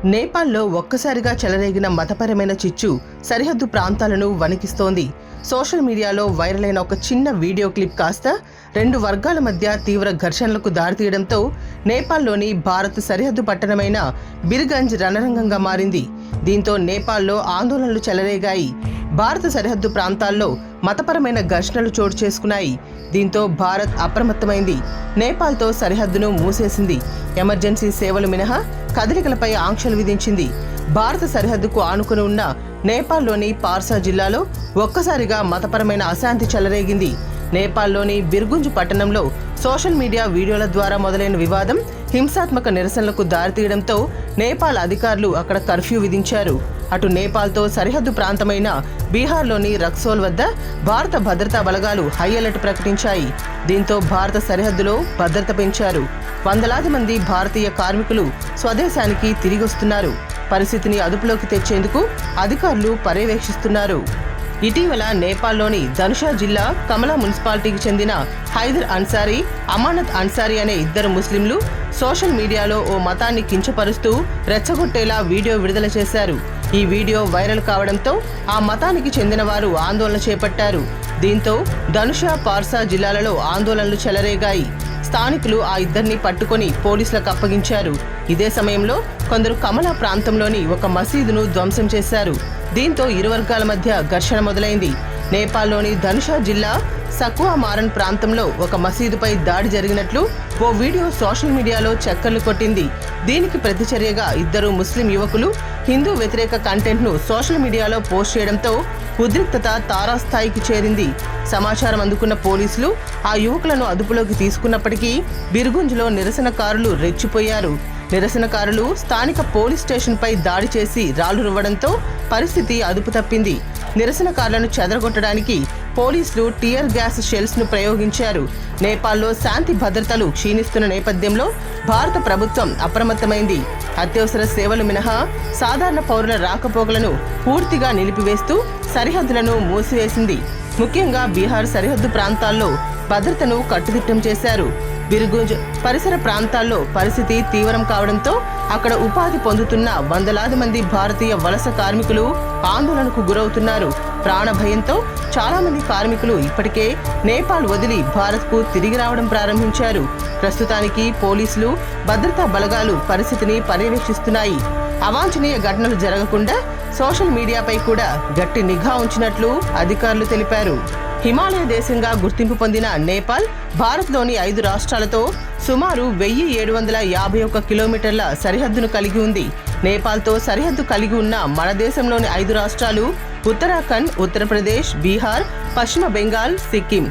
నేపాల్లో ఒక్కసారిగా చెలరేగిన మతపరమైన చిచ్చు సరిహద్దు ప్రాంతాలను వణికిస్తోంది. సోషల్ మీడియాలో వైరల్ అయిన ఒక చిన్న వీడియో క్లిప్ కాస్త రెండు వర్గాల మధ్య తీవ్ర ఘర్షణలకు దారితీయడంతో నేపాల్లోని భారత్ సరిహద్దు పట్టణమైన బిర్గంజ్ రణరంగంగా మారింది. దీంతో నేపాల్లో ఆందోళనలు చెలరేగాయి. భారత సరిహద్దు ప్రాంతాల్లో మతపరమైన ఘర్షణలు చోటు చేసుకున్నాయి. దీంతో భారత్ అప్రమత్తమైంది. నేపాల్తో సరిహద్దును మూసేసింది. ఎమర్జెన్సీ సేవలు మినహా కదలికలపై ఆంక్షలు విధించింది. భారత సరిహద్దుకు ఆనుకుని ఉన్న నేపాల్లోని పార్సా జిల్లాలో ఒక్కసారిగా మతపరమైన అశాంతి చెలరేగింది. నేపాల్లోని బిర్గుంజ్ పట్టణంలో సోషల్ మీడియా వీడియోల ద్వారా మొదలైన వివాదం హింసాత్మక నిరసనలకు దారితీయడంతో నేపాల్ అధికారులు అక్కడ కర్ఫ్యూ విధించారు. అటు నేపాల్తో సరిహద్దు ప్రాంతమైన బీహార్లోని రక్సోల్ వద్ద భారత భద్రతా బలగాలు హై అలర్ట్ ప్రకటించాయి. దీంతో భారత సరిహద్దులో భద్రత పెంచారు. వందలాది మంది భారతీయ కార్మికులు స్వదేశానికి తిరిగొస్తున్నారు. పరిస్థితిని అదుపులోకి తెచ్చేందుకు అధికారులు పర్యవేక్షిస్తున్నారు. ఇటీవల నేపాల్లోని ధనుషా జిల్లా కమలా మున్సిపాలిటీకి చెందిన హైదర్ అన్సారీ, అమానత్ అన్సారీ అనే ఇద్దరు ముస్లింలు సోషల్ మీడియాలో ఓ మతాన్ని కించపరుస్తూ రెచ్చగొట్టేలా వీడియో విడుదల చేశారు. ఈ వీడియో వైరల్ కావడంతో ఆ మతానికి చెందిన వారు ఆందోళన చేపట్టారు. దీంతో ధనుషా, పార్సా జిల్లాలలో ఆందోళనలు చెలరేగాయి. స్థానికులు ఆ ఇద్దరిని పట్టుకొని పోలీసులకు అప్పగించారు. ఇదే సమయంలో కొందరు కమలా ప్రాంతంలోని ఒక మసీదును ధ్వంసం చేశారు. దీంతో ఇరు వర్గాల మధ్య ఘర్షణ మొదలైంది. నేపాల్లోని ధనుషా జిల్లా సక్వా మారన్ ప్రాంతంలో ఒక మసీదుపై దాడి జరిగినట్లు ఓ వీడియో సోషల్ మీడియాలో చక్కర్లు కొట్టింది. దీనికి ప్రతిచర్యగా ఇద్దరు ముస్లిం యువకులు హిందూ వ్యతిరేక కంటెంట్ను సోషల్ మీడియాలో పోస్ట్ చేయడంతో ఉద్రిక్తత తారాస్థాయికి చేరింది. సమాచారం అందుకున్న పోలీసులు ఆ యువకులను అదుపులోకి తీసుకున్నప్పటికీ బిర్గుంజ్లో నిరసనకారులు రెచ్చిపోయారు. నిరసనకారులు స్థానిక పోలీస్ స్టేషన్పై దాడి చేసి రాళ్లు రువ్వడంతో పరిస్థితి అదుపు తప్పింది. నిరసనకారులను చెదరగొట్టడానికి పోలీసులు టియర్ గ్యాస్ షెల్స్ ను ప్రయోగించారు. నేపాల్లో శాంతి భద్రతలు క్షీణిస్తున్న నేపథ్యంలో భారత ప్రభుత్వం అప్రమత్తమైంది. అత్యవసర సేవలు మినహా సాధారణ పౌరుల రాకపోకలను పూర్తిగా నిలిపివేస్తూ సరిహద్దులను మూసివేసింది. ముఖ్యంగా బీహార్ సరిహద్దు ప్రాంతాల్లో భద్రతను కట్టుదిట్టం చేశారు. బిర్గుంజ్ పరిసర ప్రాంతాల్లో పరిస్థితి తీవ్రం కావడంతో అక్కడ ఉపాధి పొందుతున్న వందలాది మంది భారతీయ వలస కార్మికులు ఆందోళనకు గురవుతున్నారు. ప్రాణ భయంతో చాలా మంది కార్మికులు ఇప్పటికే నేపాల్ వదిలి భారత్కు తిరిగి రావడం ప్రారంభించారు. ప్రస్తుతానికి పోలీసులు, భద్రతా బలగాలు పరిస్థితిని పర్యవేక్షిస్తున్నాయి. అవాంఛనీయ ఘటనలు జరగకుండా సోషల్ మీడియాపై కూడా గట్టి నిఘా ఉంచినట్లు అధికారులు తెలిపారు. హిమాలయ దేశంగా గుర్తింపు పొందిన నేపాల్ భారత్లోని 5 రాష్ట్రాలతో సుమారు 1751 కిలోమీటర్ల సరిహద్దును కలిగి ఉంది. నేపాల్తో సరిహద్దు కలిగి ఉన్న మన దేశంలోని 5 రాష్ట్రాలు ఉత్తరాఖండ్, ఉత్తరప్రదేశ్, బీహార్, పశ్చిమ బెంగాల్, సిక్కిం.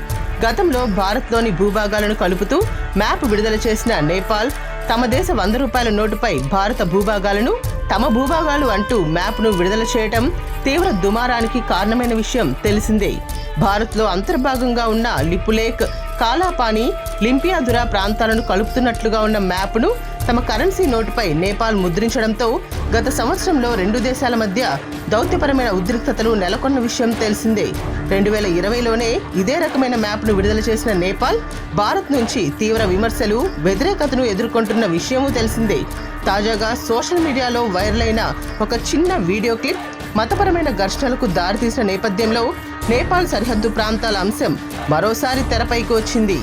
గతంలో భారత్లోని భూభాగాలను కలుపుతూ మ్యాప్ విడుదల చేసిన నేపాల్ తమ దేశ 100 రూపాయల నోటుపై భారత భూభాగాలను తమ భూభాగాలు అంటూ మ్యాప్ను విడుదల చేయటం తీవ్ర దుమారానికి కారణమైన విషయం తెలిసిందే. భారత్లో అంతర్భాగంగా ఉన్న లిపులేక్, కాలాపాని, లింపియాదురా ప్రాంతాలను కలుపుతున్నట్లుగా ఉన్న మ్యాప్ను తమ కరెన్సీ నోటుపై నేపాల్ ముద్రించడంతో గత సంవత్సరంలో రెండు దేశాల మధ్య దౌత్యపరమైన ఉద్రిక్తతలు నెలకొన్న విషయం తెలిసిందే. 2020లోనే ఇదే రకమైన మ్యాప్ను విడుదల చేసిన నేపాల్ భారత్ నుంచి తీవ్ర విమర్శలు, వ్యతిరేకతను ఎదుర్కొంటున్న విషయమూ తెలిసిందే. తాజాగా సోషల్ మీడియాలో వైరల్ అయిన ఒక చిన్న వీడియో క్లిప్ మతపరమైన ఘర్షణలకు దారితీసిన నేపథ్యంలో నేపాల్ సరిహద్దు ప్రాంతాల అంశం మరోసారి తెరపైకి వచ్చింది.